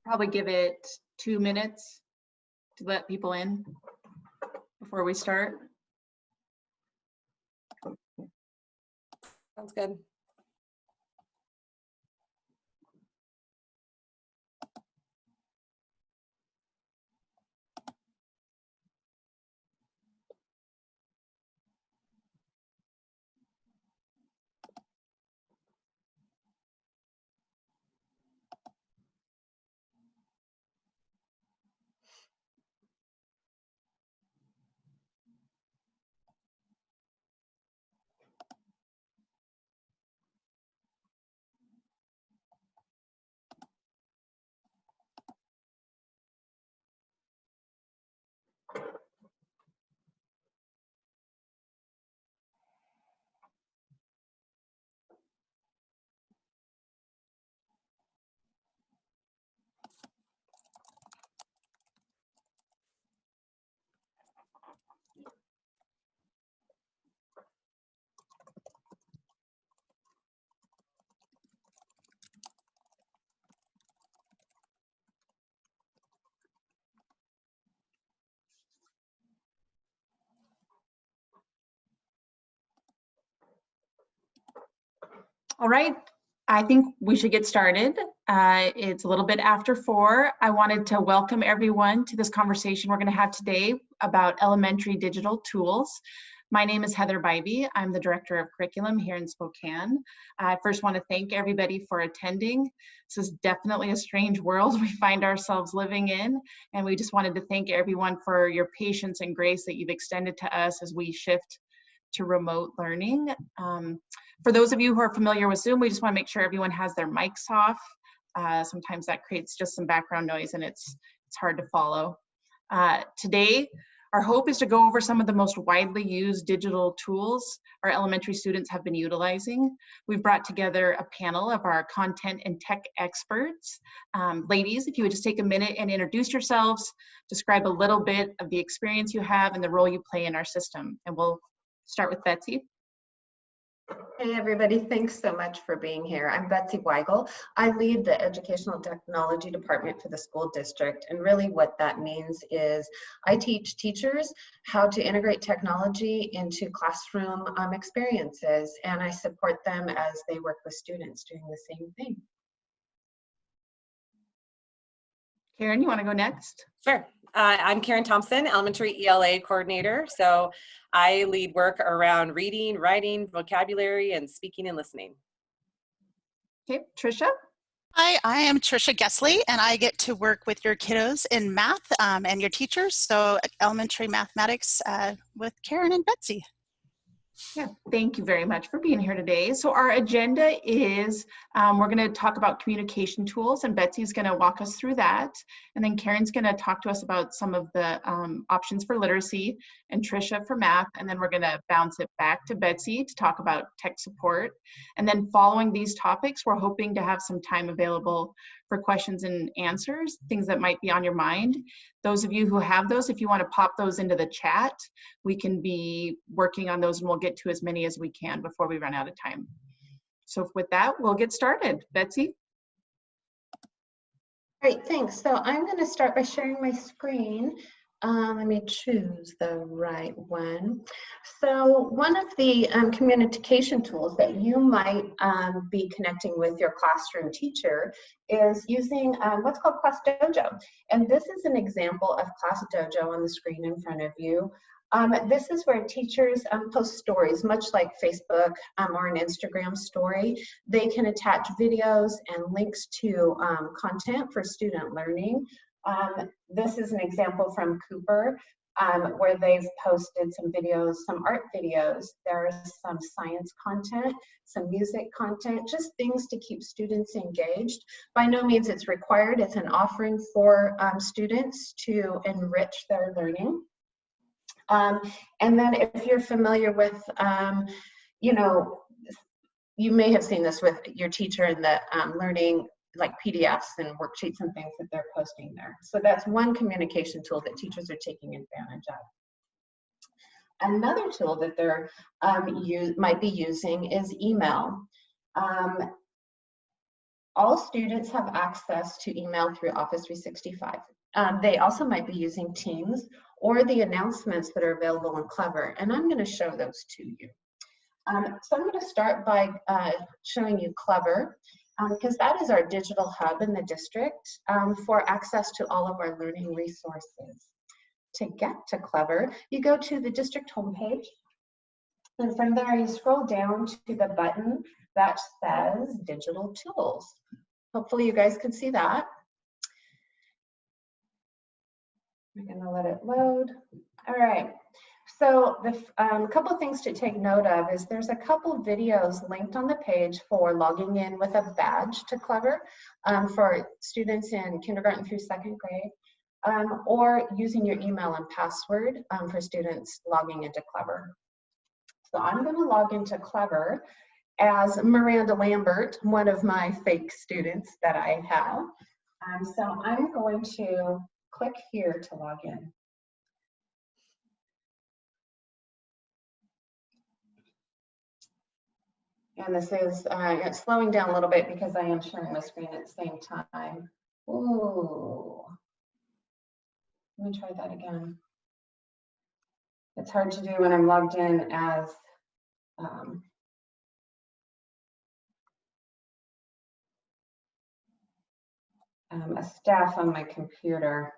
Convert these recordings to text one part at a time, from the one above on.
Probably give it 2 minutes to let people in before we start. Sounds good. All right, I think we should get started. It's a little bit after 4. I wanted to welcome everyone to this conversation we're going to have today about elementary digital tools. My name is Heather Bybee. I'm the Director of Curriculum here in Spokane. I first want to thank everybody for attending. This is definitely a strange world we find ourselves living in, and we just wanted to thank everyone for your patience and grace that you've extended to us as we shift to remote learning. For those of you who are familiar with Zoom, we just want to make sure everyone has their mics off. Sometimes that creates just some background noise and it's hard to follow. Today, our hope is to go over some of the most widely used digital tools our elementary students have been utilizing. We've brought together a panel of our content and tech experts. Ladies, if you would just take a minute and introduce yourselves, describe a little bit of the experience you have and the role you play in our system. And we'll start with Betsy. Hey everybody, thanks so much for being here. I'm Betsy Weigle. I lead the Educational Technology Department for the school district, and really what that means is I teach teachers how to integrate technology into classroom experiences, and I support them as they work with students doing the same thing. Karin, you want to go next? Sure. I'm Karin Thompson, Elementary ELA Coordinator. So I lead work around reading, writing, vocabulary, and speaking and listening. Okay, Tricia. Hi, I am Tricia Gessele, and I get to work with your kiddos in math and your teachers, so elementary mathematics with Karin and Betsy. Yeah, thank you very much for being here today. So our agenda is we're going to talk about communication tools, and Betsy's going to walk us through that. And then Karin's going to talk to us about some of the options for literacy, and Tricia for math. And then we're going to bounce it back to Betsy to talk about tech support. And then following these topics, we're hoping to have some time available for questions and answers, things that might be on your mind. Those of you who have those, if you want to pop those into the chat, we can be working on those and we'll get to as many as we can before we run out of time. So with that, we'll get started. Betsy? Great, thanks. So I'm going to start by sharing my screen. Let me choose the right one. So one of the communication tools that you might be connecting with your classroom teacher is using what's called Class Dojo. And this is an example of Class Dojo on the screen in front of you. This is where teachers post stories, much like Facebook or an Instagram story. They can attach videos and links to content for student learning. This is an example from Cooper where they've posted some videos, some art videos. There's some science content, some music content, just things to keep students engaged. By no means it's required. It's an offering for students to enrich their learning. And then if you're familiar with, you know, you may have seen this with your teacher in the learning like PDFs and worksheets and things that they're posting there. So that's one communication tool that teachers are taking advantage of. Another tool that they're might be using is email. all students have access to email through Office 365. They also might be using Teams or the announcements that are available in Clever, and I'm going to show those to you. So I'm going to start by showing you Clever, because that is our digital hub in the district for access to all of our learning resources. To get to Clever, you go to the district homepage, and from there you scroll down to the button that says Digital Tools. Hopefully you guys can see that. I'm going to let it load. All right. So the couple things to take note of is there's a couple videos linked on the page for logging in with a badge to Clever for students in kindergarten through 2nd grade, or using your email and password for students logging into Clever. So I'm going to log into Clever as Miranda Lambert, one of my fake students that I have. So I'm going to click here to log in. And this is, it's slowing down a little bit because I am sharing my screen at the same time. Ooh. Let me try that again. It's hard to do when I'm logged in as a staff on my computer.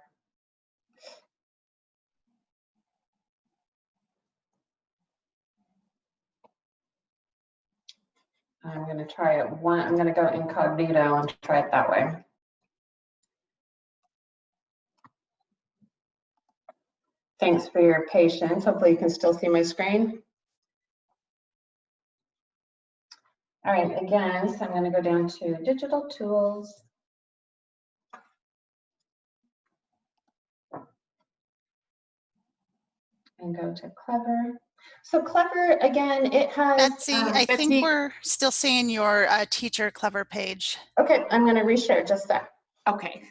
I'm going to try it I'm going to go incognito and try it that way. Thanks for your patience. Hopefully you can still see my screen. All right, again, so I'm going to go down to Digital Tools. And go to Clever. So Clever, again, it has— Betsy, I think we're still seeing your teacher Clever page. Okay, I'm going to reshare just that. Okay.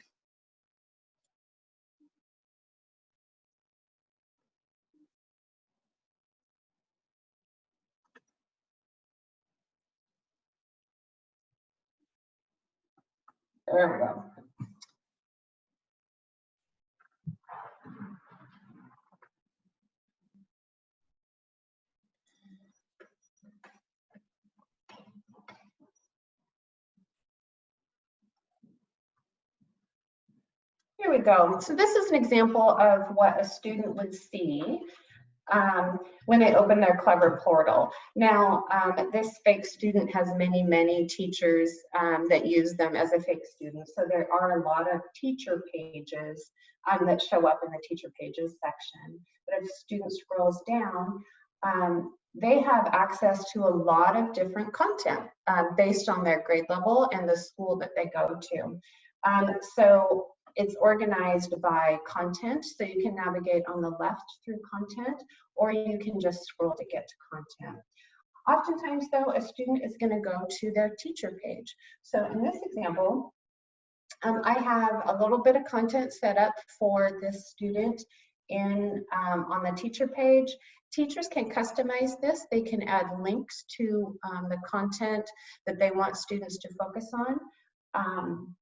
There we go. Here we go. So this is an example of what a student would see when they open their Clever portal. Now, this fake student has many teachers that use them as a fake student. So there are a lot of teacher pages that show up in the teacher pages section. But if a student scrolls down, they have access to a lot of different content based on their grade level and the school that they go to. So it's organized by content, so you can navigate on the left through content, or you can just scroll to get to content. Oftentimes, though, a student is going to go to their teacher page. So in this example, I have a little bit of content set up for this student on the teacher page. Teachers can customize this. They can add links to the content that they want students to focus on.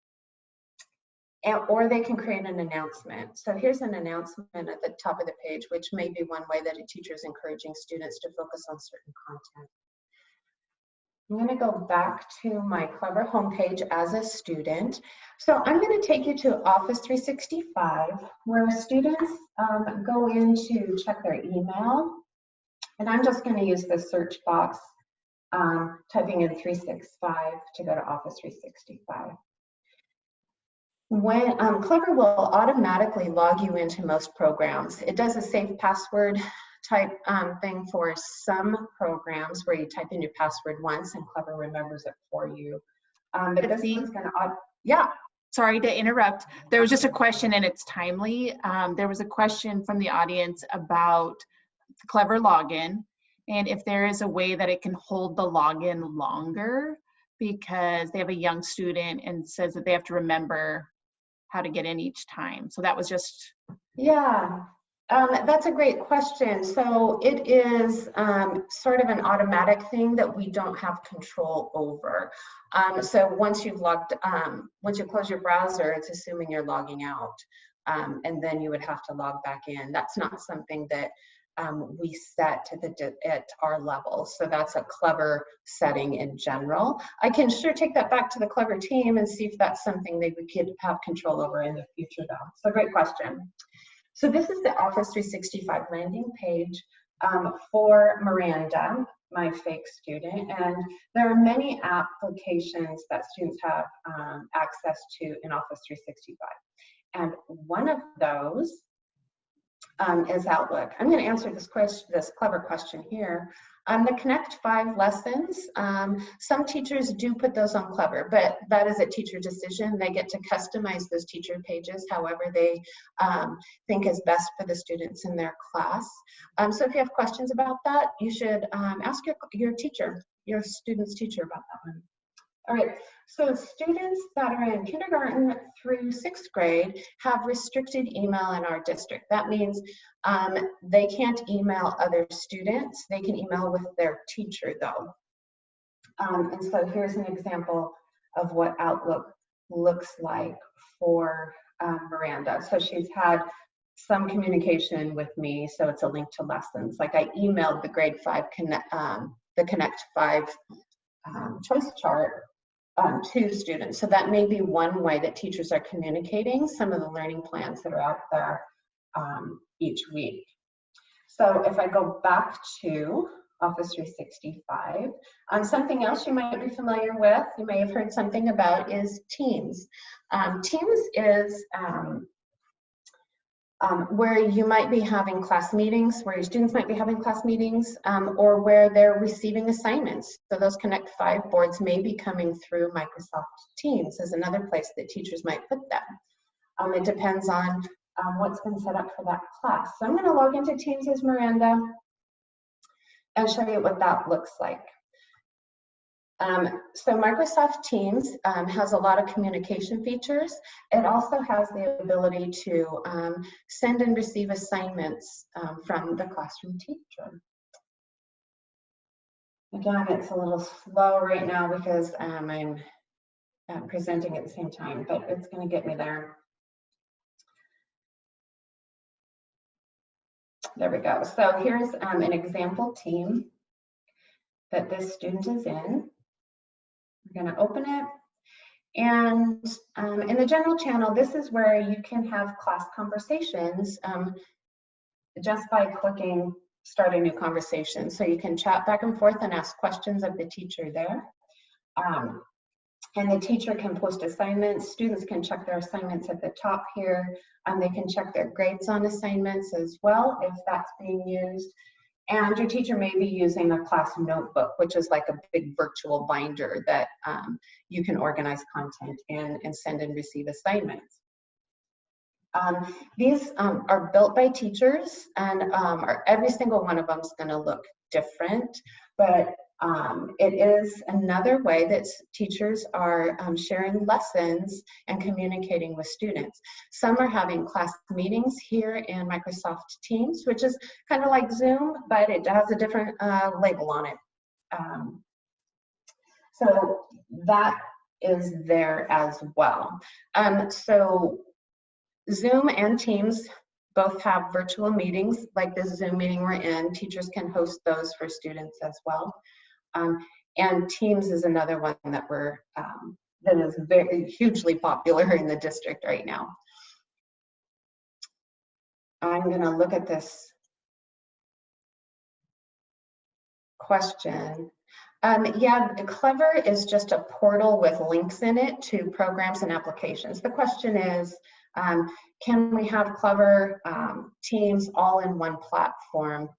Or they can create an announcement. So here's an announcement at the top of the page, which may be one way that a teacher is encouraging students to focus on certain content. I'm going to go back to my Clever homepage as a student. So I'm going to take you to Office 365, where students go in to check their email. And I'm just going to use the search box, typing in 365 to go to Office 365. When Clever will automatically log you into most programs. It does a safe password type thing for some programs where you type in your password once and Clever remembers it for you. But this one's going to, yeah. Sorry to interrupt. There was just a question, and it's timely. There was a question from the audience about the Clever login, and if there is a way that it can hold the login longer because they have a young student and says that they have to remember how to get in each time. So that was just— Yeah. That's a great question. So it is sort of an automatic thing that we don't have control over. So once you've once you close your browser, it's assuming you're logging out, and then you would have to log back in. That's not something that we set at our level. So that's a Clever setting in general. I can sure take that back to the Clever team and see if that's something that we could have control over in the future though. So great question. So this is the Office 365 landing page for Miranda, my fake student, and there are many applications that students have access to in Office 365. And one of those is Outlook. I'm going to answer this clever question here. The Connect 5 lessons, some teachers do put those on Clever, but that is a teacher decision. They get to customize those teacher pages however they think is best for the students in their class. So if you have questions about that, you should ask your teacher, your student's teacher about that one. All right, so students that are in kindergarten through 6th grade have restricted email in our district. That means they can't email other students. They can email with their teacher though. And so here's an example of what Outlook looks like for Miranda. So she's had some communication with me, so it's a link to lessons. Like I emailed the grade 5 the Connect 5 choice chart to students. So that may be one way that teachers are communicating some of the learning plans that are out there each week. So if I go back to Office 365, something else you might be familiar with, you may have heard something about, is Teams. Teams is where you might be having class meetings, where your students might be having class meetings, or where they're receiving assignments. So those Connect 5 boards may be coming through Microsoft Teams as another place that teachers might put them. It depends on what's been set up for that class. So I'm going to log into Teams as Miranda and show you what that looks like. So Microsoft Teams has a lot of communication features. It also has the ability to send and receive assignments from the classroom teacher. Again, it's a little slow right now because I'm presenting at the same time, but it's going to get me there. There we go. So here's an example team that this student is in. We're going to open it, and in the general channel, this is where you can have class conversations just by clicking start a new conversation. So you can chat back and forth and ask questions of the teacher there. And the teacher can post assignments. Students can check their assignments at the top here. They can check their grades on assignments as well if that's being used. And your teacher may be using a class notebook, which is like a big virtual binder that you can organize content in and send and receive assignments. These are built by teachers, and every single one of them is going to look different, but it is another way that teachers are sharing lessons and communicating with students. Some are having class meetings here in Microsoft Teams, which is kind of like Zoom, but it has a different label on it. So that is there as well. So Zoom and Teams both have virtual meetings, like this Zoom meeting we're in. Teachers can host those for students as well. And Teams is another one that that is very hugely popular in the district right now. I'm going to look at this question. Yeah, Clever is just a portal with links in it to programs and applications. The question is, can we have Clever, Teams all in one platform?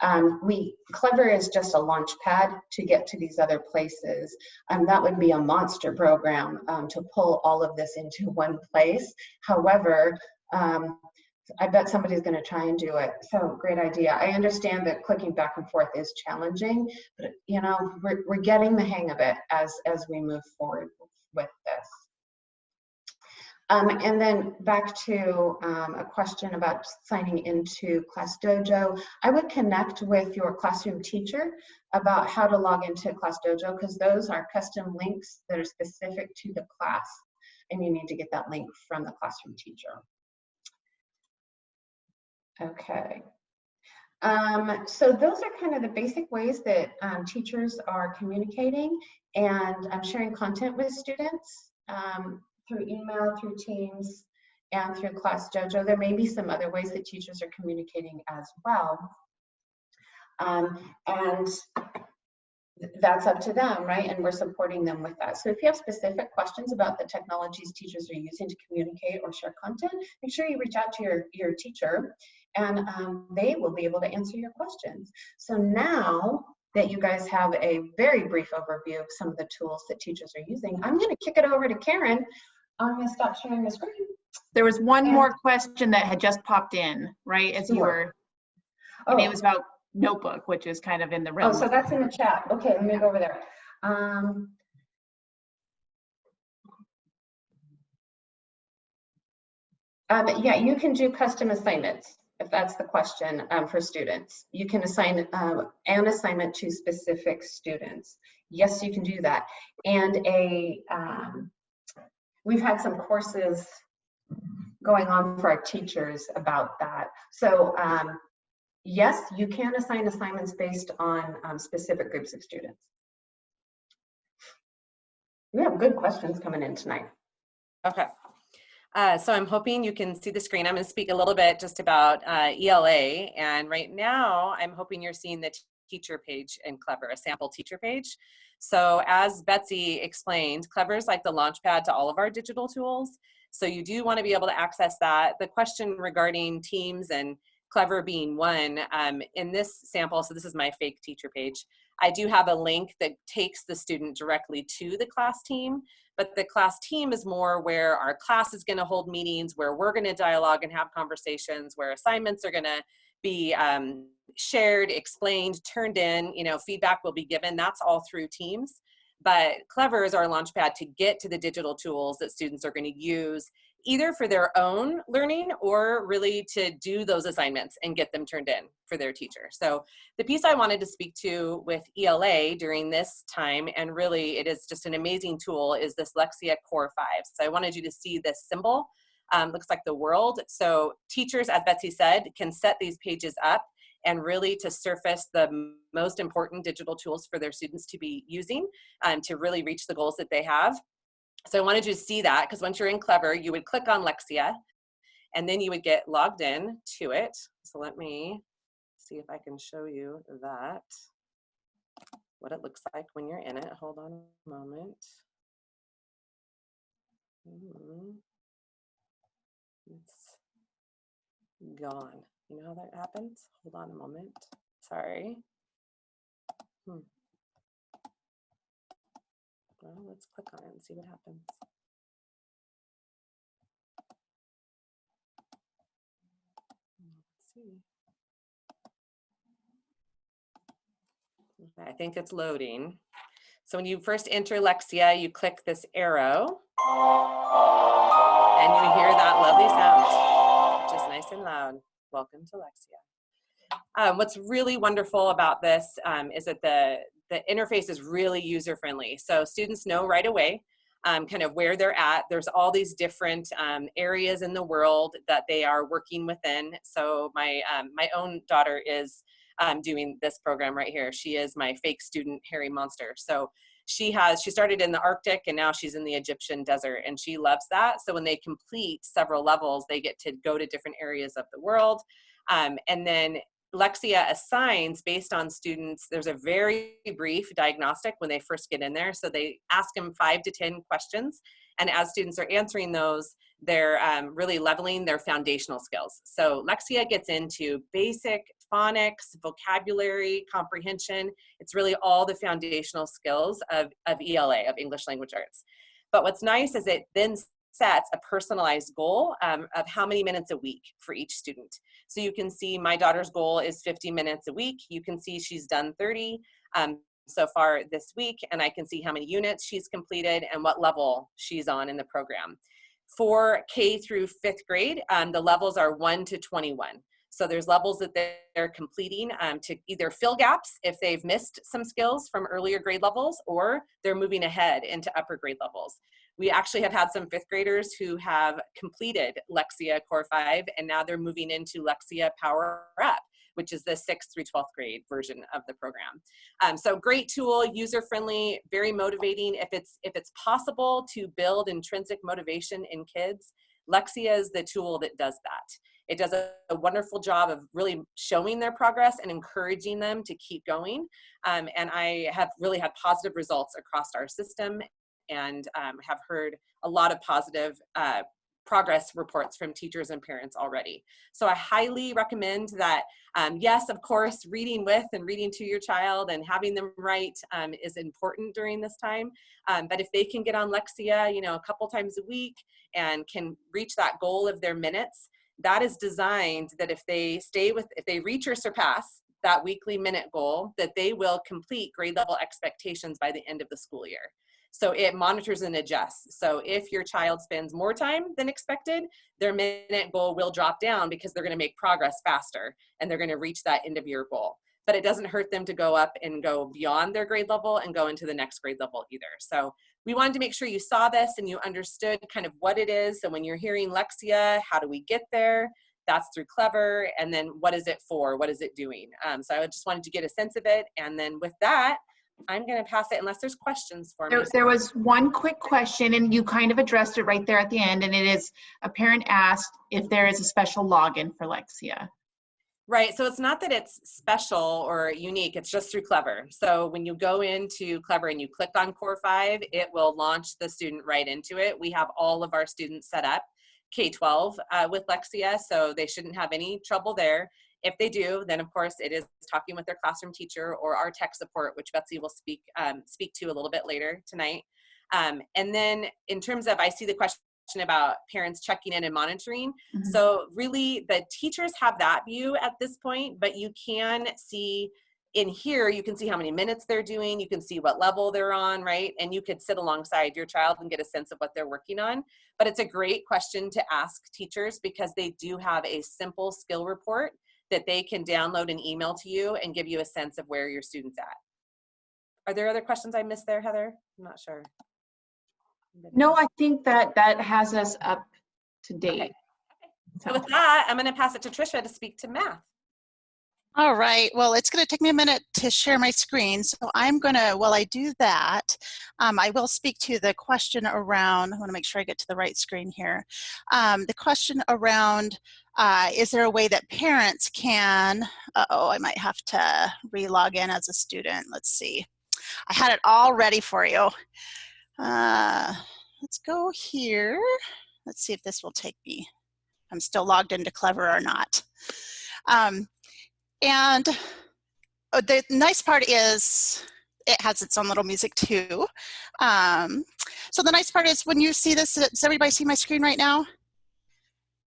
Clever is just a launch pad to get to these other places. That would be a monster program to pull all of this into one place. However, I bet somebody's going to try and do it. So great idea. I understand that clicking back and forth is challenging, but you know, we're getting the hang of it as we move forward with this. And then back to a question about signing into Class Dojo. I would connect with your classroom teacher about how to log into Class Dojo, because those are custom links that are specific to the class, and you need to get that link from the classroom teacher. Okay. So those are kind of the basic ways that teachers are communicating and sharing content with students through email, through Teams, and through Class Dojo. There may be some other ways that teachers are communicating as well. And that's up to them, right? And we're supporting them with that. So if you have specific questions about the technologies teachers are using to communicate or share content, make sure you reach out to your teacher, and they will be able to answer your questions. So now that you guys have a very brief overview of some of the tools that teachers are using, I'm going to kick it over to Karin. I'm going to stop sharing the screen. There was one more question that had just popped in, right, as you were, and it was about Notebook, which is kind of in the realm. Oh, so that's in the chat. Okay, let me go over there. Yeah, you can do custom assignments if that's the question for students. You can assign an assignment to specific students. Yes, you can do that. And we've had some courses going on for our teachers about that. So yes, you can assign assignments based on specific groups of students. We have good questions coming in tonight. Okay. So I'm hoping you can see the screen. I'm going to speak a little bit just about ELA. And right now, I'm hoping you're seeing the teacher page in Clever, a sample teacher page. So as Betsy explained, Clever is like the launchpad to all of our digital tools. So you do want to be able to access that. The question regarding Teams and Clever being one, in this sample, so this is my fake teacher page, I do have a link that takes the student directly to the class team, but the class team is more where our class is going to hold meetings, where we're going to dialogue and have conversations, where assignments are going to be shared, explained, turned in, feedback will be given. That's all through Teams. But Clever is our launchpad to get to the digital tools that students are going to use either for their own learning or really to do those assignments and get them turned in for their teacher. So the piece I wanted to speak to with ELA during this time, and really it is just an amazing tool, is this Lexia Core 5. So I wanted you to see this symbol. Looks like the world. So teachers, as Betsy said, can set these pages up and really to surface the most important digital tools for their students to be using to really reach the goals that they have. So I wanted you to see that, because once you're in Clever, you would click on Lexia, and then you would get logged in to it. So let me see if I can show you that, what it looks like when you're in it. Hold on a moment. It's gone. You know how that happens? Hold on a moment. Sorry. Well, let's click on it and see what happens. Let's see. Okay, I think it's loading. So when you first enter Lexia, you click this arrow and you hear that lovely sound, which is nice and loud. Welcome to Lexia. What's really wonderful about this is that the interface is really user-friendly. So students know right away kind of where they're at. There's all these different areas in the world that they are working within. So my own daughter is doing this program right here. She is my fake student hairy monster. So she started in the Arctic and now she's in the Egyptian desert, and she loves that. So when they complete several levels, they get to go to different areas of the world. And then Lexia assigns based on students. There's a very brief diagnostic when they first get in there. So they ask them 5 to 10 questions. And as students are answering those, they're really leveling their foundational skills. So Lexia gets into basic phonics, vocabulary, comprehension. It's really all the foundational skills of ELA, of English Language Arts. But what's nice is it then sets a personalized goal of how many minutes a week for each student. So you can see my daughter's goal is 50 minutes a week. You can see she's done 30 so far this week, and I can see how many units she's completed and what level she's on in the program. For K through 5th grade, the levels are 1 to 21. So there's levels that they're completing to either fill gaps if they've missed some skills from earlier grade levels, or they're moving ahead into upper grade levels. We actually have had some 5th graders who have completed Lexia Core 5, and now they're moving into Lexia Power Up, which is the 6th through 12th grade version of the program. So great tool, user-friendly, very motivating. If it's possible to build intrinsic motivation in kids, Lexia is the tool that does that. It does a wonderful job of really showing their progress and encouraging them to keep going. And I have really had positive results across our system, and have heard a lot of positive progress reports from teachers and parents already. So I highly recommend that. Yes, of course, reading with and reading to your child and having them write is important during this time. But if they can get on Lexia, a couple times a week and can reach that goal of their minutes, that is designed that if they reach or surpass that weekly minute goal, that they will complete grade level expectations by the end of the school year. So it monitors and adjusts. So if your child spends more time than expected, their minute goal will drop down because they're going to make progress faster and they're going to reach that end of year goal. But it doesn't hurt them to go up and go beyond their grade level and go into the next grade level either. So we wanted to make sure you saw this and you understood kind of what it is. So when you're hearing Lexia, how do we get there? That's through Clever. And then what is it for? What is it doing? So I just wanted to get a sense of it. And then with that, I'm going to pass it unless there's questions for me. There was one quick question, and you kind of addressed it right there at the end, and it is, a parent asked if there is a special login for Lexia. Right, so it's not that it's special or unique, it's just through Clever. So when you go into Clever and you click on Core 5, it will launch the student right into it. We have all of our students set up K-12 with Lexia, so they shouldn't have any trouble there. If they do, then of course it is talking with their classroom teacher or our tech support, which Betsy will speak to a little bit later tonight. And then in terms of, I see the question about parents checking in and monitoring. Mm-hmm. So really the teachers have that view at this point, but you can see in here, you can see how many minutes they're doing, you can see what level they're on, right? And you could sit alongside your child and get a sense of what they're working on. But it's a great question to ask teachers because they do have a simple skill report that they can download and email to you and give you a sense of where your student's at. Are there other questions I missed there, Heather? I'm not sure. No, I think that has us up to date. Okay. So with that, I'm going to pass it to Tricia to speak to math. All right, well, it's going to take me a minute to share my screen. So I'm going to, while I do that, I will speak to the question around, I want to make sure I get to the right screen here. The question around, is there a way that parents can, I might have to re-log in as a student. Let's see. I had it all ready for you. Let's go here. Let's see if this will take me. I'm still logged into Clever or not. And the nice part is it has its own little music too. So the nice part is when you see this, does everybody see my screen right now?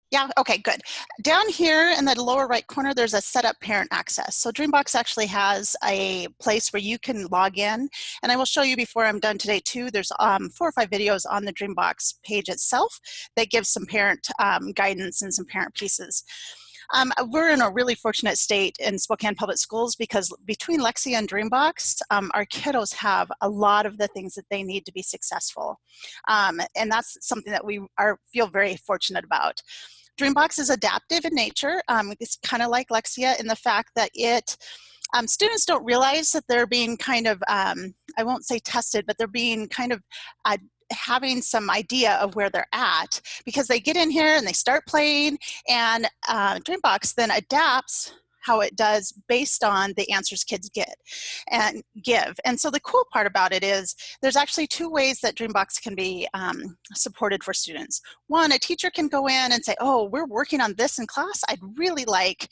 Yeah, okay, good. Down here in the lower right corner, there's a setup parent access. So Dreambox actually has a place where you can log in. And I will show you before I'm done today too, there's 4 or 5 videos on the Dreambox page itself that gives some parent guidance and some parent pieces. We're in a really fortunate state in Spokane Public Schools because between Lexia and Dreambox, our kiddos have a lot of the things that they need to be successful. And that's something that we feel very fortunate about. Dreambox is adaptive in nature. It's kind of like Lexia in the fact that students don't realize that they're being kind of, I won't say tested, but they're being kind of having some idea of where they're at because they get in here and they start playing, and Dreambox then adapts how it does based on the answers kids get and give. And so the cool part about it is there's actually 2 ways that Dreambox can be supported for students. One, a teacher can go in and say, oh, we're working on this in class. I'd really like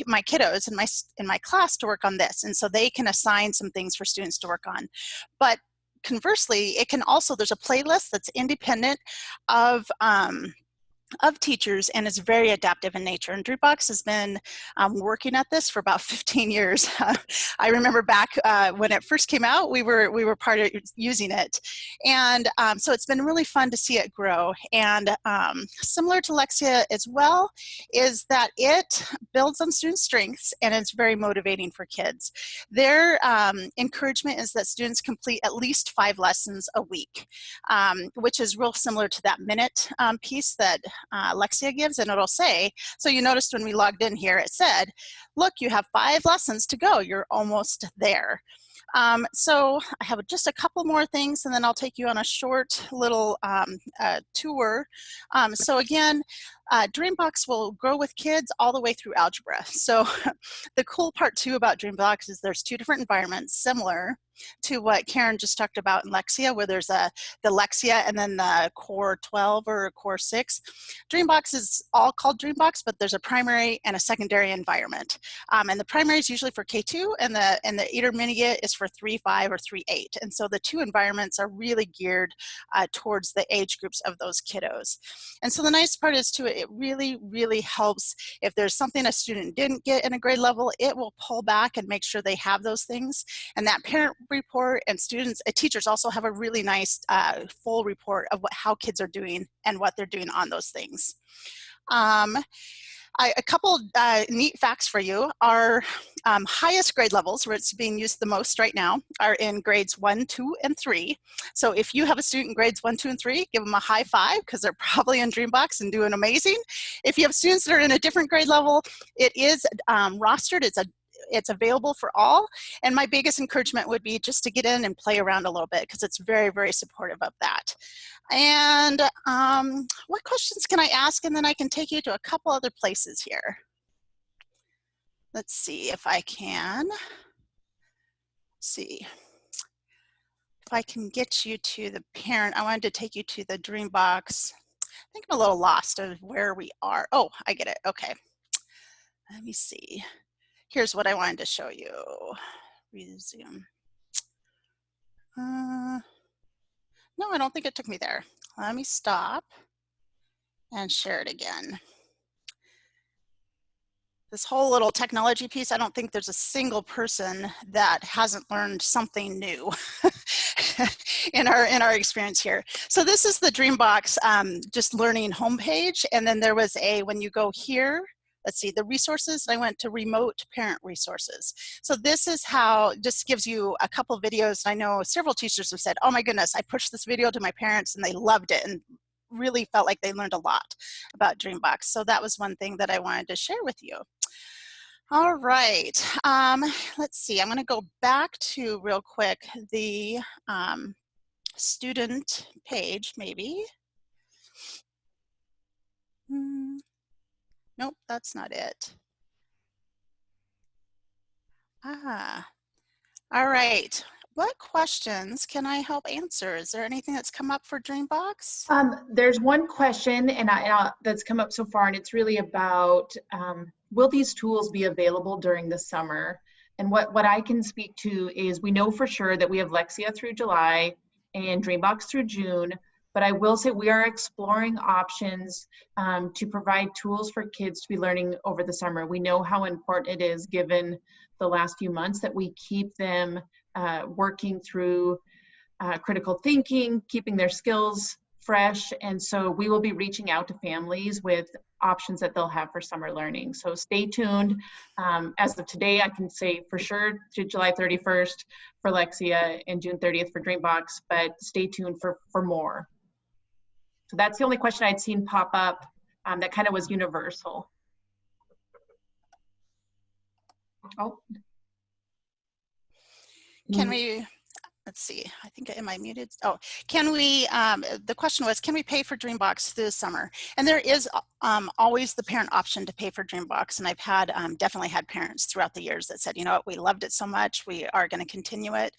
my kiddos in my class to work on this. And so they can assign some things for students to work on. But conversely, it can also, there's a playlist that's independent of of teachers and is very adaptive in nature. And Dreambox has been working at this for about 15 years. I remember back when it first came out, we were part of using it. And so it's been really fun to see it grow. And similar to Lexia as well, is that it builds on student strengths and it's very motivating for kids. Their encouragement is that students complete at least 5 lessons a week, which is real similar to that minute piece that Lexia gives, and it'll say, so you noticed when we logged in here, it said, look, you have 5 lessons to go, you're almost there. So I have just a couple more things and then I'll take you on a short little tour. So again, Dreambox will grow with kids all the way through algebra. So the cool part too about Dreambox is there's 2 different environments similar to what Karin just talked about in Lexia, where there's the Lexia and then the Core 12 or Core 6. Dreambox is all called Dreambox, but there's a primary and a secondary environment. And the primary is usually for K2 and the intermediate is for 3-5 or 3-8. And so the 2 environments are really geared towards the age groups of those kiddos. And so the nice part is too, it really, really helps if there's something a student didn't get in a grade level, it will pull back and make sure they have those things. And that parent report and students, teachers also have a really nice full report of how kids are doing and what they're doing on those things. A couple neat facts for you. Our highest grade levels, where it's being used the most right now, are in grades 1, 2, and 3. So if you have a student in grades 1, 2, and 3, give them a high five because they're probably in Dreambox and doing amazing. If you have students that are in a different grade level, it is rostered. It's available for all. And my biggest encouragement would be just to get in and play around a little bit because it's very, very supportive of that. And what questions can I ask? And then I can take you to a couple other places here. Let's see if I can. See if I can get you to the parent. I wanted to take you to the Dreambox. I think I'm a little lost of where we are. Oh, I get it. Okay. Let me see. Here's what I wanted to show you. Resume. No, I don't think it took me there. Let me stop and share it again. This whole little technology piece, I don't think there's a single person that hasn't learned something new in our experience here. So this is the Dreambox just learning homepage. And then there was when you go here, let's see, the resources, I went to remote parent resources. So this is how, just gives you a couple videos. I know several teachers have said, oh my goodness, I pushed this video to my parents and they loved it and really felt like they learned a lot about Dreambox. So that was one thing that I wanted to share with you. All right, let's see, I'm gonna go back to real quick the student page maybe. Nope, that's not it. All right. What questions can I help answer? Is there anything that's come up for Dreambox? There's one question that's come up so far, and it's really about, will these tools be available during the summer? And what I can speak to is we know for sure that we have Lexia through July and Dreambox through June, but I will say we are exploring options to provide tools for kids to be learning over the summer. We know how important it is, given the last few months, that we keep them working through critical thinking, keeping their skills fresh. And so we will be reaching out to families with options that they'll have for summer learning. So stay tuned. As of today, I can say for sure to July 31st for Lexia and June 30th for Dreambox, but stay tuned for more. So that's the only question I'd seen pop up that kind of was universal. Oh. Can we, let's see, I think, am I muted? Oh, can we, the question was, can we pay for Dreambox through the summer? And there is always the parent option to pay for Dreambox. And I've had, definitely had parents throughout the years that said, you know what, we loved it so much, we are gonna continue it.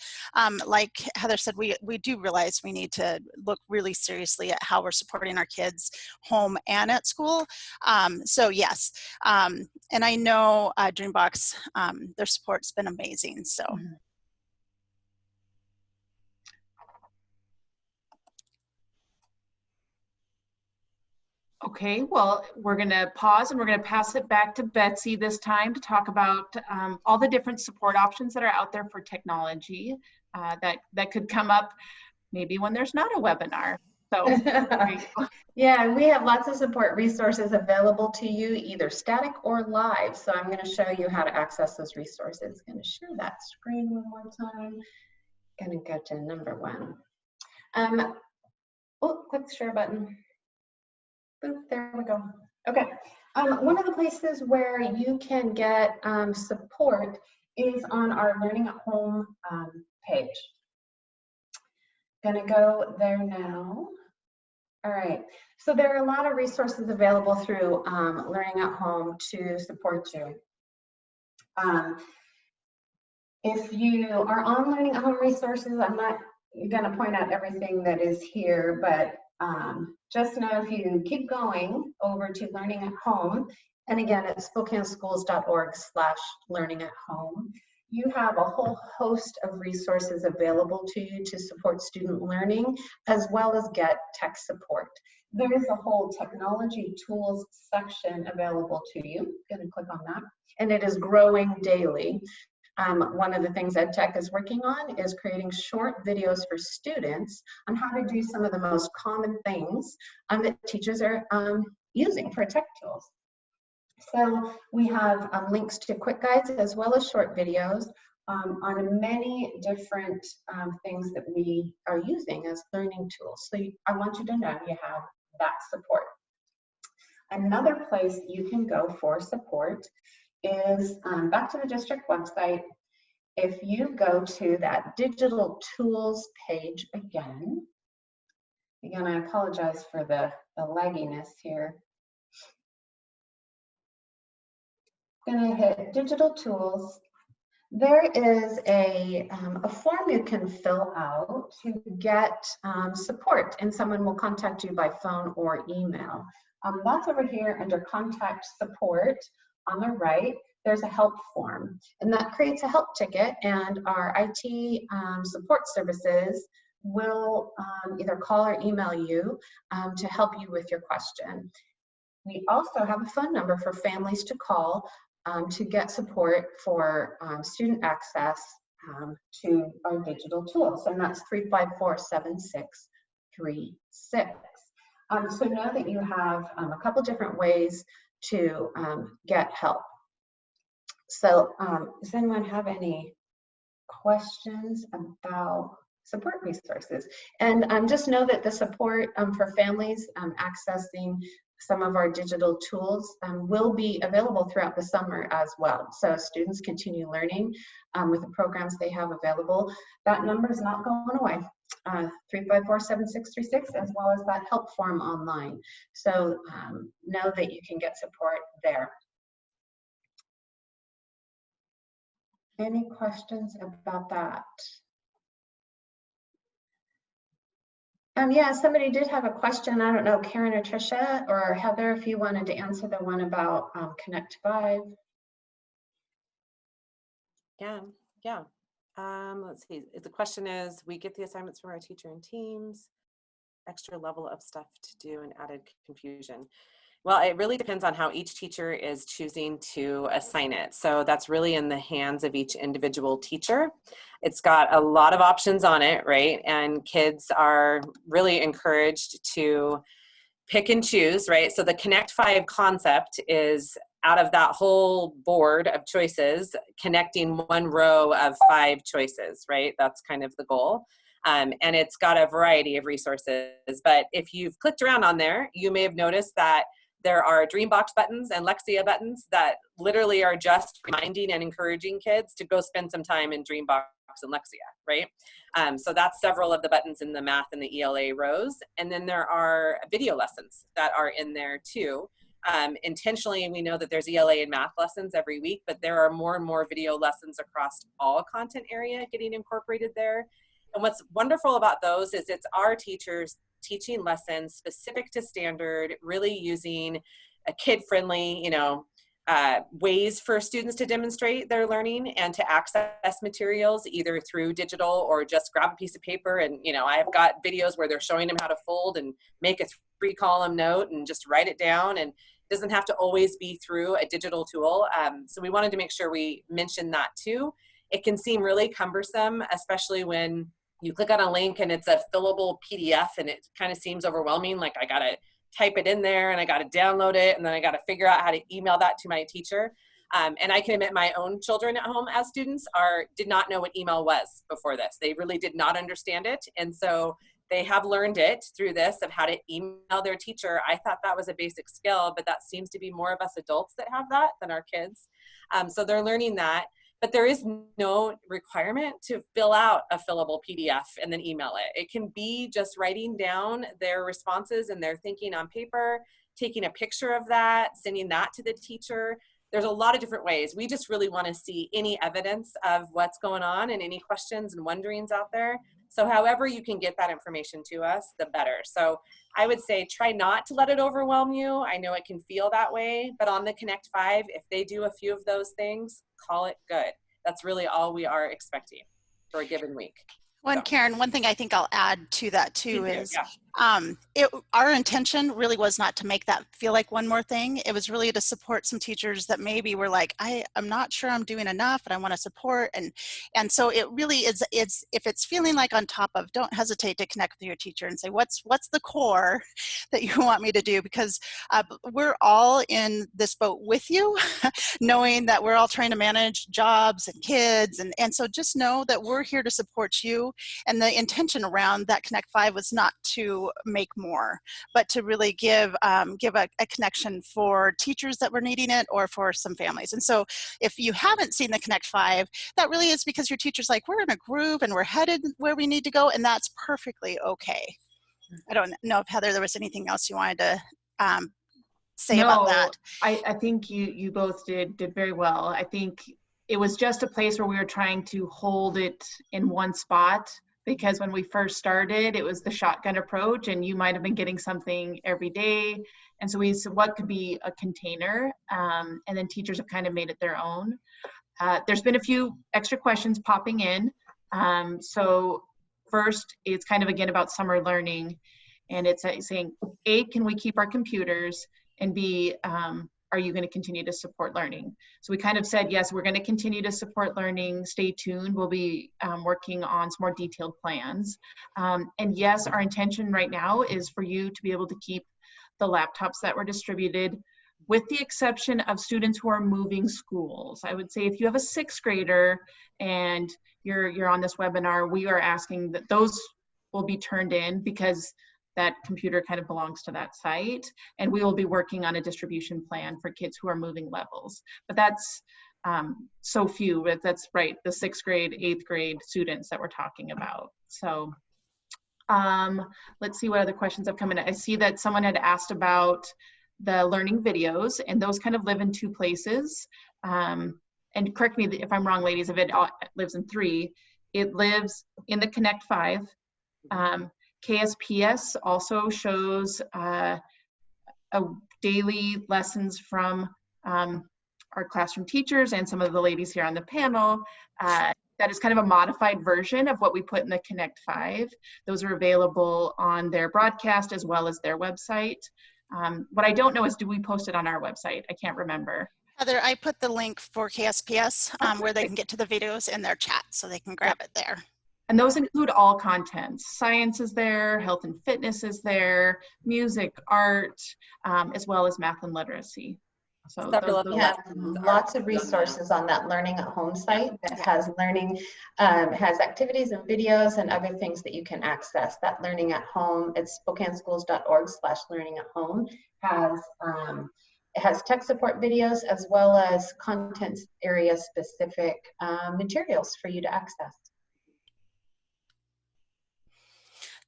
Like Heather said, we do realize we need to look really seriously at how we're supporting our kids home and at school. So yes, and I know Dreambox, their support's been amazing, so. Mm-hmm. Okay, well, we're going to pause and we're going to pass it back to Betsy this time to talk about all the different support options that are out there for technology that could come up maybe when there's not a webinar. So, yeah, we have lots of support resources available to you, either static or live. So I'm going to show you how to access those resources. Going to share that screen one more time. Going to go to number 1. Oh, click the share button. Boop, there we go. Okay. One of the places where you can get support is on our Learning at Home page. Gonna go there now. All right. So there are a lot of resources available through Learning at Home to support you. If you are on Learning at Home resources, I'm not going to point out everything that is here, but just know if you keep going over to Learning at Home, and again, it's spokaneschools.org/learning-at-home, you have a whole host of resources available to you to support student learning, as well as get tech support. There is a whole technology tools section available to you. I'm going to click on that, and it is growing daily. One of the things EdTech is working on is creating short videos for students on how to do some of the most common things that teachers are using for tech tools. So we have links to quick guides as well as short videos on many different things that we are using as learning tools. So I want you to know you have that support. Another place you can go for support is back to the district website. If you go to that digital tools page again, I apologize for the lagginess here. I'm gonna hit digital tools. There is a form you can fill out to get support, and someone will contact you by phone or email. That's over here under contact support on the right. There's a help form, and that creates a help ticket, and our IT support services will either call or email you to help you with your question. We also have a phone number for families to call to get support for student access to our digital tools, and that's 354-7636. So know that you have a couple different ways to get help. So does anyone have any questions about support resources? And just know that the support for families accessing some of our digital tools will be available throughout the summer as well. So students continue learning with the programs they have available. That number is not going away. 354-7636, as well as that help form online. So know that you can get support there. Any questions about that? Yeah, somebody did have a question. I don't know, Karin or Tricia or Heather, if you wanted to answer the one about Connect 5. Yeah. Let's see. The question is, we get the assignments from our teacher and teams, extra level of stuff to do and added confusion. Well, it really depends on how each teacher is choosing to assign it. So that's really in the hands of each individual teacher. It's got a lot of options on it, right? And kids are really encouraged to pick and choose, right? So the Connect 5 concept is out of that whole board of choices, connecting one row of 5 choices, right? That's kind of the goal. And it's got a variety of resources. But if you've clicked around on there, you may have noticed that there are Dreambox buttons and Lexia buttons that literally are just reminding and encouraging kids to go spend some time in Dreambox and Lexia, right? So that's several of the buttons in the math and the ELA rows. And then there are video lessons that are in there too. Intentionally, we know that there's ELA and math lessons every week, but there are more and more video lessons across all content area getting incorporated there. And what's wonderful about those is it's our teachers teaching lessons specific to standard, really using a kid-friendly, ways for students to demonstrate their learning and to access materials either through digital or just grab a piece of paper. And, I've got videos where they're showing them how to fold and make a 3-column note and just write it down, and it doesn't have to always be through a digital tool. So we wanted to make sure we mentioned that too. It can seem really cumbersome, especially when you click on a link and it's a fillable PDF and it kind of seems overwhelming. Like I got to type it in there and I got to download it and then I got to figure out how to email that to my teacher. And I can admit my own children at home as students did not know what email was before this. They really did not understand it. And so they have learned it through this of how to email their teacher. I thought that was a basic skill, but that seems to be more of us adults that have that than our kids. So they're learning that. But there is no requirement to fill out a fillable PDF and then email it. It can be just writing down their responses and their thinking on paper, taking a picture of that, sending that to the teacher. There's a lot of different ways. We just really want to see any evidence of what's going on and any questions and wonderings out there. So however you can get that information to us, the better. So I would say try not to let it overwhelm you. I know it can feel that way, but on the Connect 5, if they do a few of those things, call it good. That's really all we are expecting for a given week. Well, So. Karin, one thing I think I'll add to that too is Yeah. our intention really was not to make that feel like one more thing. It was really to support some teachers that maybe were like, I'm not sure I'm doing enough and I want to support. And so it really is, if it's feeling like on top of, don't hesitate to connect with your teacher and say, what's the core that you want me to do? Because we're all in this boat with you, knowing that we're all trying to manage jobs and kids. And so just know that we're here to support you. And the intention around that Connect 5 was not to make more, but to really give a connection for teachers that were needing it or for some families. And so if you haven't seen the Connect 5, that really is because your teacher's like, we're in a groove and we're headed where we need to go, and that's perfectly okay. I don't know if Heather, there was anything else you wanted to say about that. I think you both did very well. I think it was just a place where we were trying to hold it in one spot, because when we first started, it was the shotgun approach and you might have been getting something every day. And so we said, what could be a container? And then teachers have kind of made it their own. There's been a few extra questions popping in. So first, it's kind of again about summer learning. And it's saying, A, can we keep our computers? And B, are you going to continue to support learning? So we kind of said, yes, we're going to continue to support learning. Stay tuned. We'll be working on some more detailed plans. And yes, our intention right now is for you to be able to keep the laptops that were distributed, with the exception of students who are moving schools. I would say if you have a 6th grader and you're on this webinar, we are asking that those will be turned in, because that computer kind of belongs to that site, and we will be working on a distribution plan for kids who are moving levels. But that's so few, but that's right, the 6th grade, 8th grade students that we're talking about. So let's see what other questions have come in. I see that someone had asked about the learning videos, and those kind of live in 2 places. And correct me if I'm wrong, ladies, if it lives in 3. It lives in the Connect 5. KSPS also shows a daily lessons from our classroom teachers and some of the ladies here on the panel. That is kind of a modified version of what we put in the Connect 5. Those are available on their broadcast as well as their website. What I don't know is, do we post it on our website? I can't remember. Heather, I put the link for KSPS where they can get to the videos in their chat, so they can grab it there. And those include all contents. Science is there, health and fitness is there, music, art, as well as math and literacy. So lots of resources on that Learning at Home site that has learning, has activities and videos and other things that you can access. That Learning at Home, it's spokaneschools.org/learning-at-home, it has tech support videos as well as content area specific materials for you to access.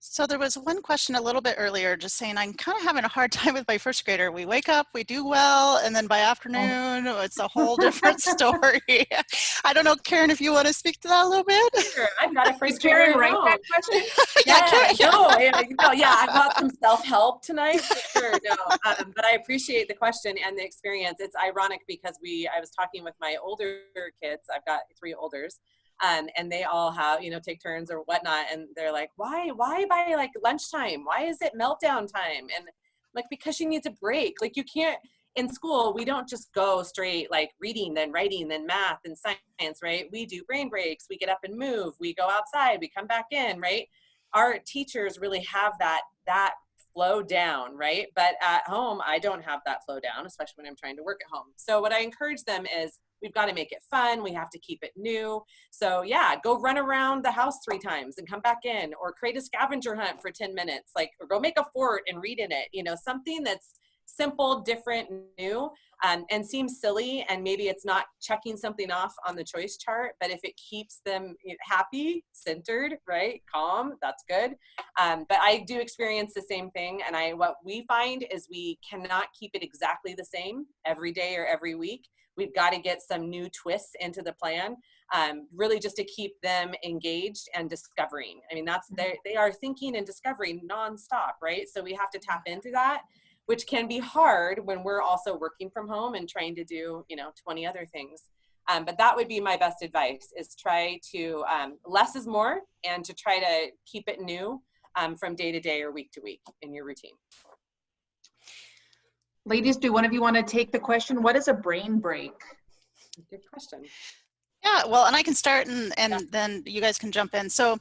So there was one question a little bit earlier just saying, I'm kind of having a hard time with my 1st grader. We wake up, we do well, and then by afternoon, it's a whole different story. I don't know, Karin, if you want to speak to that a little bit. Sure, I've got a 1st Karin, grader. right? That question? I've got some self-help tonight. For sure, but I appreciate the question and the experience. It's ironic because I was talking with my older kids. I've got 3 olders. and they all have, take turns or whatnot. And they're like, why by like lunchtime? Why is it meltdown time? And like, because she needs a break. Like you can't, in school, we don't just go straight like reading, then writing, then math and science, right? We do brain breaks, we get up and move, we go outside, we come back in, right? Our teachers really have that flow down, right? But at home, I don't have that flow down, especially when I'm trying to work at home. So what I encourage them is we've got to make it fun. We have to keep it new. So yeah, go run around the house 3 times and come back in, or create a scavenger hunt for 10 minutes, like, or go make a fort and read in it, something that's simple, different, new, and seems silly, and maybe it's not checking something off on the choice chart, but if it keeps them happy, centered, right, calm, that's good. But I do experience the same thing, and what we find is we cannot keep it exactly the same every day or every week. We've got to get some new twists into the plan, really just to keep them engaged and discovering. I mean, they are thinking and discovering nonstop, right? So we have to tap into that, which can be hard when we're also working from home and trying to do, 20 other things. But that would be my best advice, is try to, less is more, and to try to keep it new from day to day or week to week in your routine. Ladies, do one of you want to take the question? What is a brain break? Good question. Yeah, well, and I can start, and then you guys can jump in. So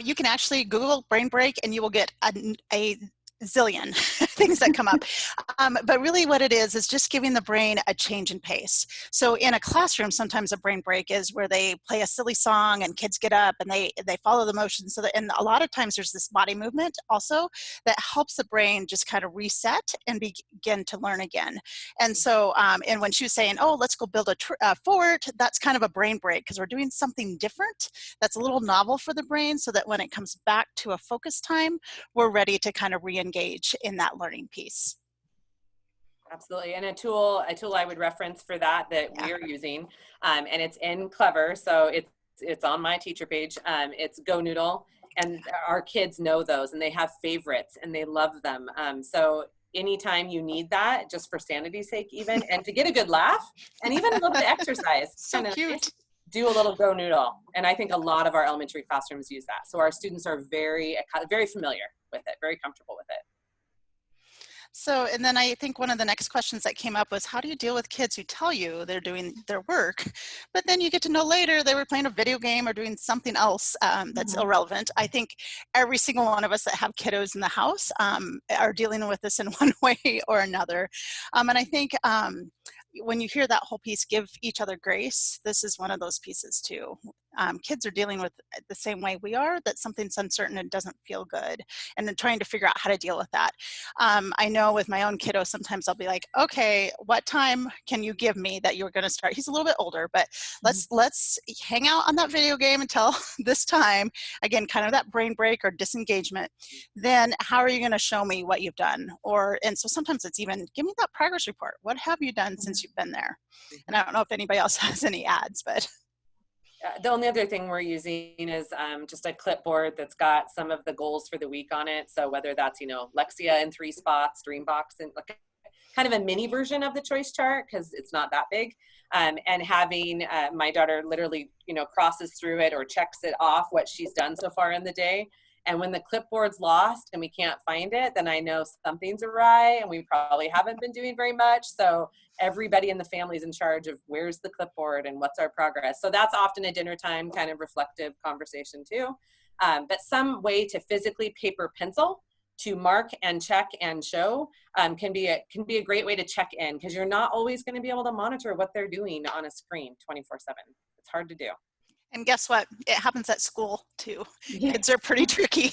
you can actually Google brain break, and you will get a zillion things that come up. But really what it is just giving the brain a change in pace. So in a classroom, sometimes a brain break is where they play a silly song and kids get up and they follow the motions. And a lot of times there's this body movement also that helps the brain just kind of reset and begin to learn again. And so, and when she was saying, oh, let's go build a fort, that's kind of a brain break, because we're doing something different that's a little novel for the brain, so that when it comes back to a focus time, we're ready to kind of re-engage in that learning piece. Absolutely. And a tool I would reference for that we're using, and it's in Clever, so it's on my teacher page. It's Go Noodle, and our kids know those, and they have favorites, and they love them. So anytime you need that, just for sanity's sake even, and to get a good laugh, and even a little bit of exercise. So cute. Nice, do a little Go Noodle. And I think a lot of our elementary classrooms use that. So our students are very, very familiar with it, very comfortable with it. So, and then I think one of the next questions that came up was, how do you deal with kids who tell you they're doing their work, but then you get to know later they were playing a video game or doing something else that's irrelevant? I think every single one of us that have kiddos in the house are dealing with this in one way or another. And I think when you hear that whole piece, give each other grace, this is one of those pieces too. Kids are dealing with the same way we are, that something's uncertain and doesn't feel good, and then trying to figure out how to deal with that. I know with my own kiddo, sometimes I'll be like, okay, what time can you give me that you're going to start? He's a little bit older, but let's hang out on that video game until this time. Again, kind of that brain break or disengagement. Then how are you going to show me what you've done? And so sometimes it's even, give me that progress report. What have you done since you've been there? And I don't know if anybody else has any ads, but. The only other thing we're using is just a clipboard that's got some of the goals for the week on it. So whether that's, Lexia in 3 spots, Dreambox, and like kind of a mini version of the choice chart, because it's not that big. And having my daughter literally, crosses through it or checks it off what she's done so far in the day. And when the clipboard's lost and we can't find it, then I know something's awry and we probably haven't been doing very much. So everybody in the family is in charge of where's the clipboard and what's our progress. So that's often a dinner time kind of reflective conversation too. But some way to physically paper pencil to mark and check and show can be a great way to check in, because you're not always going to be able to monitor what they're doing on a screen 24/7. It's hard to do. And guess what? It happens at school too. Yeah. Kids are pretty tricky.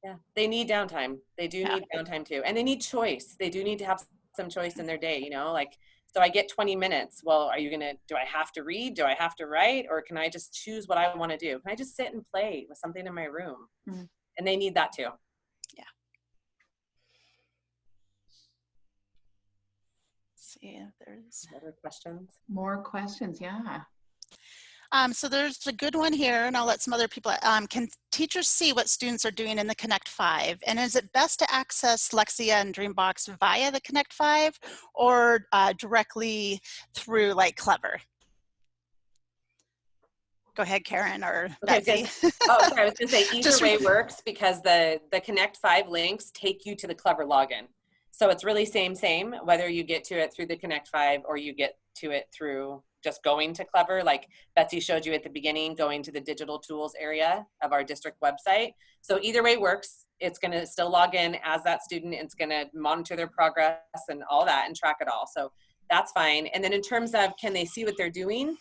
Yeah, they need downtime. They do need downtime too. And they need choice. They do need to have some choice in their day, like, so I get 20 minutes. Well, do I have to read? Do I have to write? Or can I just choose what I want to do? Can I just sit and play with something in my room? Mm-hmm. And they need that too. Yeah. See if there's other questions. More questions, yeah. So there's a good one here, and I'll let some other people. Can teachers see what students are doing in the Connect 5? And is it best to access Lexia and Dreambox via the Connect 5 or directly through like Clever? Go ahead, Karin or Okay, Betsy. oh, sorry, I was gonna say either Just way works because the Connect 5 links take you to the Clever login. So it's really same, whether you get to it through the Connect 5 or you get to it through just going to Clever, like Betsy showed you at the beginning, going to the digital tools area of our district website. So either way works. It's gonna still log in as that student. It's gonna monitor their progress and all that and track it all. So that's fine. And then in terms of, can they see what they're doing?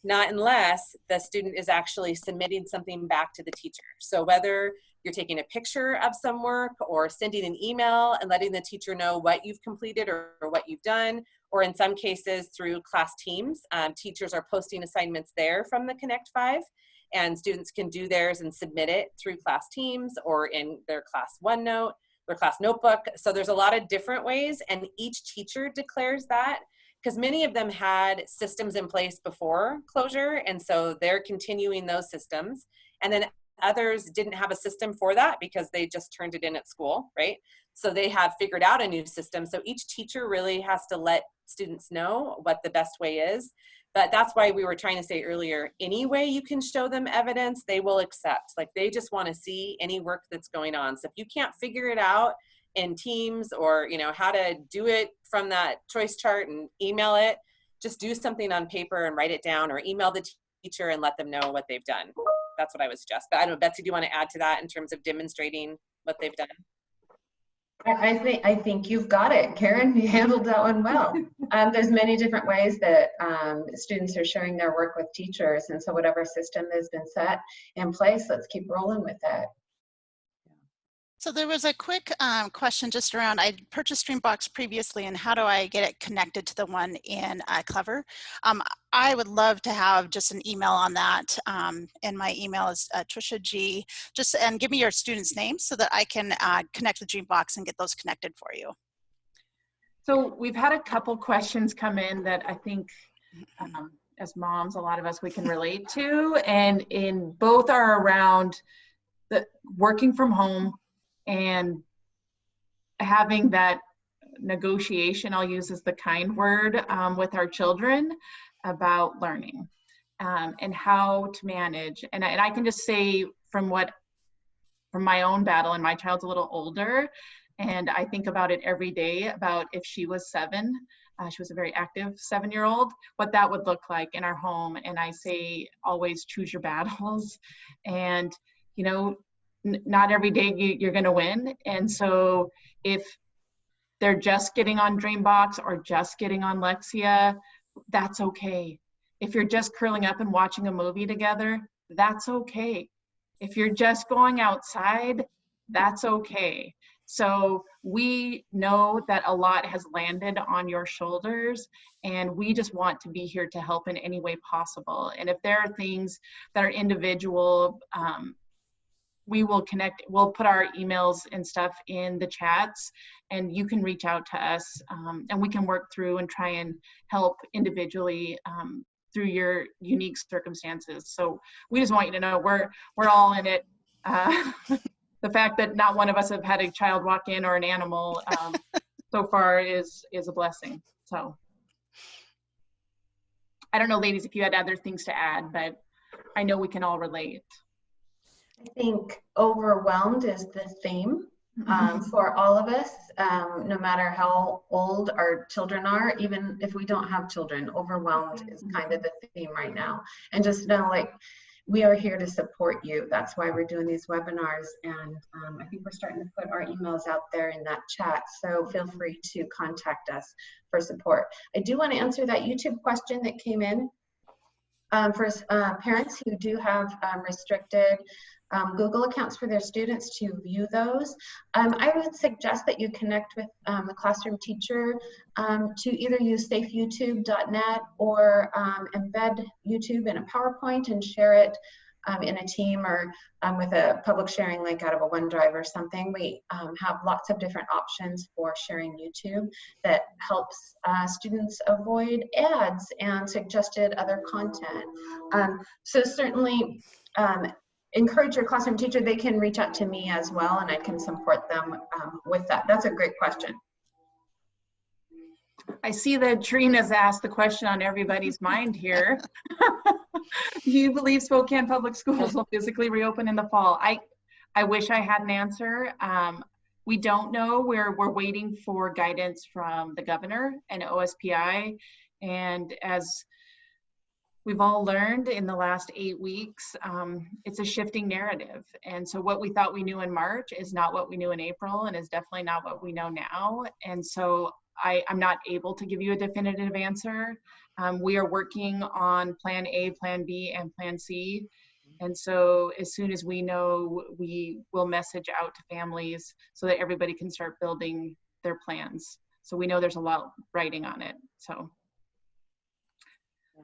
Not unless the student is actually submitting something back to the teacher. So whether you're taking a picture of some work or sending an email and letting the teacher know what you've completed or what you've done, or in some cases through class teams, teachers are posting assignments there from the Connect 5, and students can do theirs and submit it through class teams or in their class OneNote, their class notebook. So there's a lot of different ways, and each teacher declares that, because many of them had systems in place before closure, and so they're continuing those systems. And then others didn't have a system for that because they just turned it in at school, right? So they have figured out a new system. So each teacher really has to let students know what the best way is. But that's why we were trying to say earlier, any way you can show them evidence, they will accept. Like, they just want to see any work that's going on. So if you can't figure it out in Teams, or how to do it from that choice chart and email it, just do something on paper and write it down, or email the teacher and let them know what they've done. That's what I would suggest. But I don't know, Betsy, do you want to add to that in terms of demonstrating what they've done? I think you've got it, Karin. You handled that one well. There's many different ways that students are sharing their work with teachers, and so whatever system has been set in place, let's keep rolling with it. So there was a quick question just around, I purchased Dreambox previously, and how do I get it connected to the one in Clever? I would love to have just an email on that, and my email is Tricia G. And give me your student's name so that I can connect with Dreambox and get those connected for you. So we've had a couple questions come in that I think as moms, a lot of us, we can relate to, and in both are around the working from home and having that negotiation, I'll use as the kind word, with our children about learning and how to manage. And I can just say from my own battle, and my child's a little older, and I think about it every day, about if she was 7, she was a very active 7-year-old, what that would look like in our home. And I say, always choose your battles. And, not every day you're going to win. And so if they're just getting on Dreambox or just getting on Lexia, that's okay. If you're just curling up and watching a movie together, that's okay. If you're just going outside, that's okay. So we know that a lot has landed on your shoulders, and we just want to be here to help in any way possible. And if there are things that are individual, we will connect. We'll put our emails and stuff in the chats, and you can reach out to us, and we can work through and try and help individually through your unique circumstances. So we just want you to know we're all in it. The fact that not one of us have had a child walk in or an animal so far is a blessing. So I don't know, ladies, if you had other things to add, but I know we can all relate. I think overwhelmed is the theme for all of us, no matter how old our children are. Even if we don't have children, overwhelmed is kind of the theme right now. And just know, like, we are here to support you. That's why we're doing these webinars. And I think we're starting to put our emails out there in that chat. So feel free to contact us for support. I do want to answer that YouTube question that came in for parents who do have restricted Google accounts for their students to view those. I would suggest that you connect with the classroom teacher to either use safeyoutube.net or embed YouTube in a PowerPoint and share it in a team or with a public sharing link out of a OneDrive or something. We have lots of different options for sharing YouTube that helps students avoid ads and suggested other content. So certainly, encourage your classroom teacher. They can reach out to me as well, and I can support them with that. That's a great question. I see that Trina's asked the question on everybody's mind here. Do you believe Spokane Public Schools will physically reopen in the fall? I wish I had an answer. We don't know. We're waiting for guidance from the governor and OSPI. And as we've all learned in the last 8 weeks, it's a shifting narrative. And so what we thought we knew in March is not what we knew in April, and is definitely not what we know now. And so I'm not able to give you a definitive answer. We are working on plan A, plan B, and plan C. And so as soon as we know, we will message out to families so that everybody can start building their plans. So we know there's a lot writing on it. So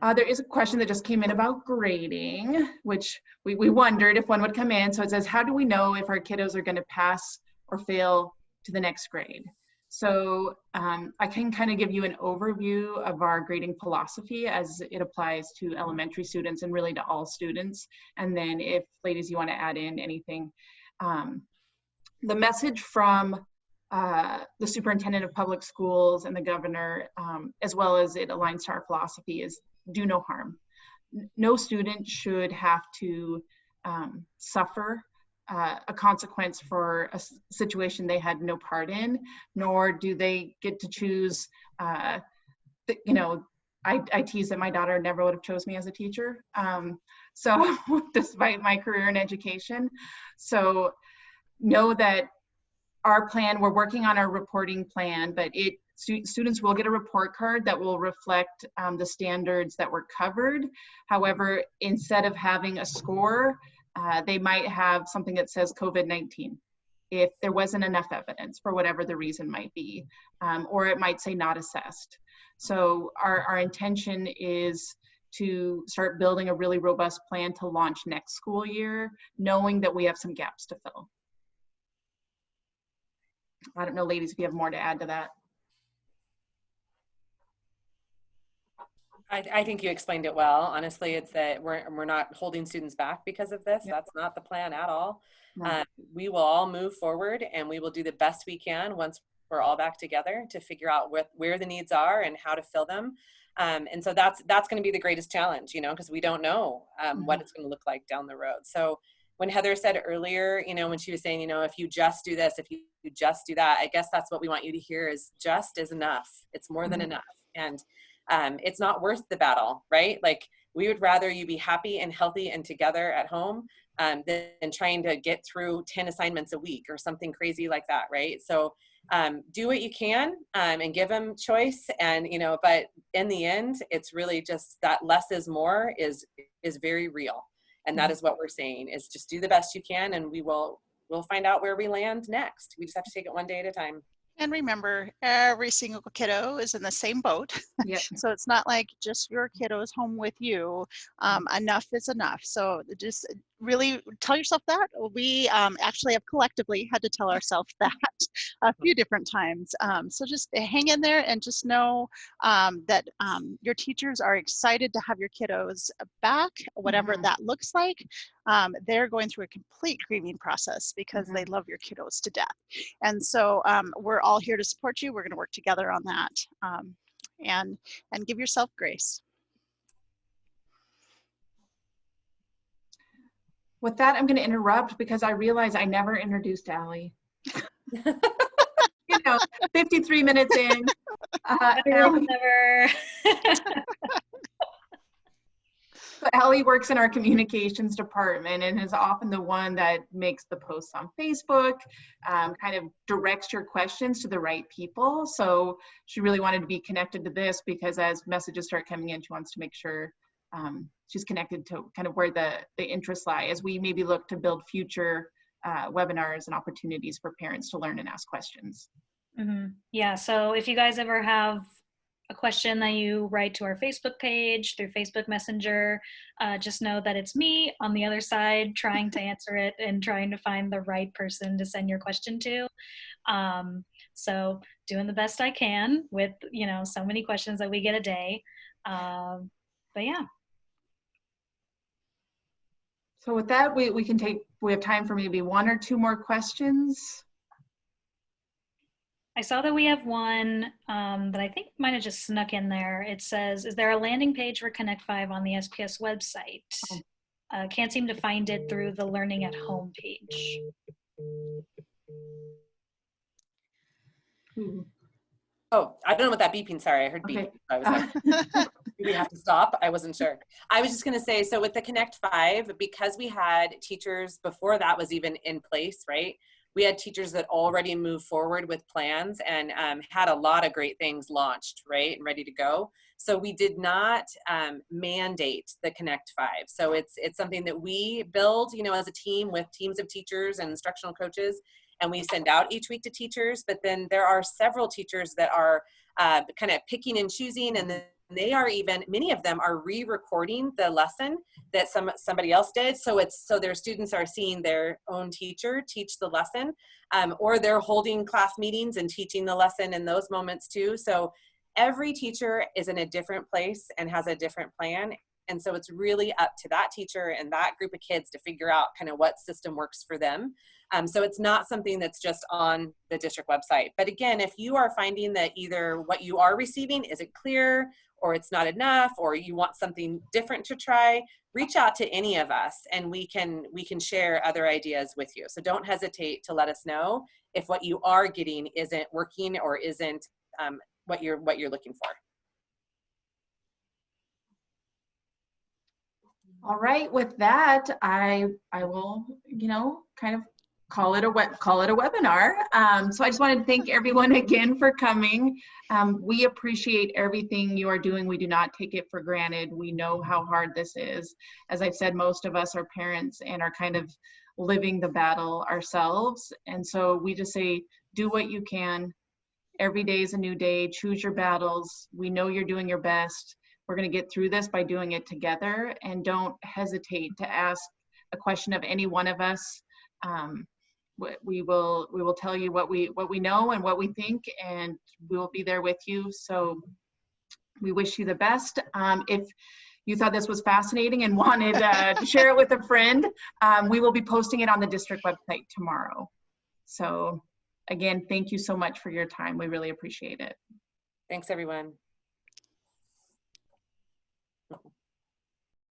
there is a question that just came in about grading, which we wondered if one would come in. So it says, how do we know if our kiddos are going to pass or fail to the next grade? So I can kind of give you an overview of our grading philosophy as it applies to elementary students and really to all students. And then if, ladies, you want to add in anything. The message from the superintendent of public schools and the governor, as well as it aligns to our philosophy, is do no harm. No student should have to suffer a consequence for a situation they had no part in, nor do they get to choose, you know, I tease that my daughter never would have chose me as a teacher. So despite my career in education. So know that our plan, we're working on our reporting plan, but students will get a report card that will reflect the standards that were covered. However, instead of having a score, they might have something that says COVID-19 if there wasn't enough evidence for whatever the reason might be, or it might say not assessed. So our intention is to start building a really robust plan to launch next school year, knowing that we have some gaps to fill. I don't know, ladies, if you have more to add to that. I think you explained it well. Honestly, it's that we're not holding students back because of this. Yep. That's not the plan at all. No. We will all move forward, and we will do the best we can once we're all back together to figure out where the needs are and how to fill them. And so that's going to be the greatest challenge, you know, because we don't know what it's going to look like down the road. So when Heather said earlier, you know, when she was saying, you know, if you just do this, if you just do that, I guess that's what we want you to hear is just is enough. It's more than enough. And it's not worth the battle, right? Like, we would rather you be happy and healthy and together at home than trying to get through 10 assignments a week or something crazy like that, right? So do what you can and give them choice, and, you know, but in the end, it's really just that less is more is very real. And that is what we're saying, is just do the best you can, and we'll find out where we land next. We just have to take it one day at a time. And remember, every single kiddo is in the same boat. Yep. So it's not like just your kiddo is home with you. Enough is enough. So just really tell yourself that. We actually have collectively had to tell ourselves that a few different times. So just hang in there and just know that your teachers are excited to have your kiddos back, whatever that looks like. They're going through a complete grieving process because they love your kiddos to death. And so we're all here to support you. We're going to work together on that, and give yourself grace. With that, I'm going to interrupt because I realize I never introduced Allie. You know, 53 minutes in. Allie works in our communications department and is often the one that makes the posts on Facebook, kind of directs your questions to the right people. So she really wanted to be connected to this because as messages start coming in, she wants to make sure she's connected to kind of where the interests lie as we maybe look to build future webinars and opportunities for parents to learn and ask questions. Yeah, so if you guys ever have a question that you write to our Facebook page through Facebook Messenger, just know that it's me on the other side trying to answer it and trying to find the right person to send your question to. So doing the best I can with, you know, so many questions that we get a day. But yeah. So with that, we have time for maybe one or two more questions. I saw that we have one that I think might have just snuck in there. It says, is there a landing page for Connect 5 on the SPS website? Can't seem to find it through the Learning at Home page. Oh, I don't know what that beeping, sorry, I heard beeping. Okay. I was like, do we have to stop? I wasn't sure. I was just gonna say, so with the Connect 5, because we had teachers before that was even in place, right? We had teachers that already moved forward with plans and had a lot of great things launched, right, and ready to go. So we did not mandate the Connect 5. So it's something that we build, you know, as a team with teams of teachers and instructional coaches, and we send out each week to teachers. But then there are several teachers that are kind of picking and choosing, and then they are even, many of them are re-recording the lesson that somebody else did. So their students are seeing their own teacher teach the lesson, or they're holding class meetings and teaching the lesson in those moments too. So every teacher is in a different place and has a different plan. And so it's really up to that teacher and that group of kids to figure out kind of what system works for them. So it's not something that's just on the district website. But again, if you are finding that either what you are receiving isn't clear, or it's not enough, or you want something different to try, reach out to any of us and we can share other ideas with you. So don't hesitate to let us know if what you are getting isn't working or isn't what you're looking for. All right, with that, I will, you know, kind of call it a webinar. So I just wanted to thank everyone again for coming. We appreciate everything you are doing. We do not take it for granted. We know how hard this is. As I've said, most of us are parents and are kind of living the battle ourselves. And so we just say, do what you can. Every day is a new day. Choose your battles. We know you're doing your best. We're going to get through this by doing it together, and don't hesitate to ask a question of any one of us. We will tell you what we know and what we think, and we will be there with you. So we wish you the best. If you thought this was fascinating and wanted to share it with a friend, we will be posting it on the district website tomorrow. So again, thank you so much for your time. We really appreciate it. Thanks, everyone.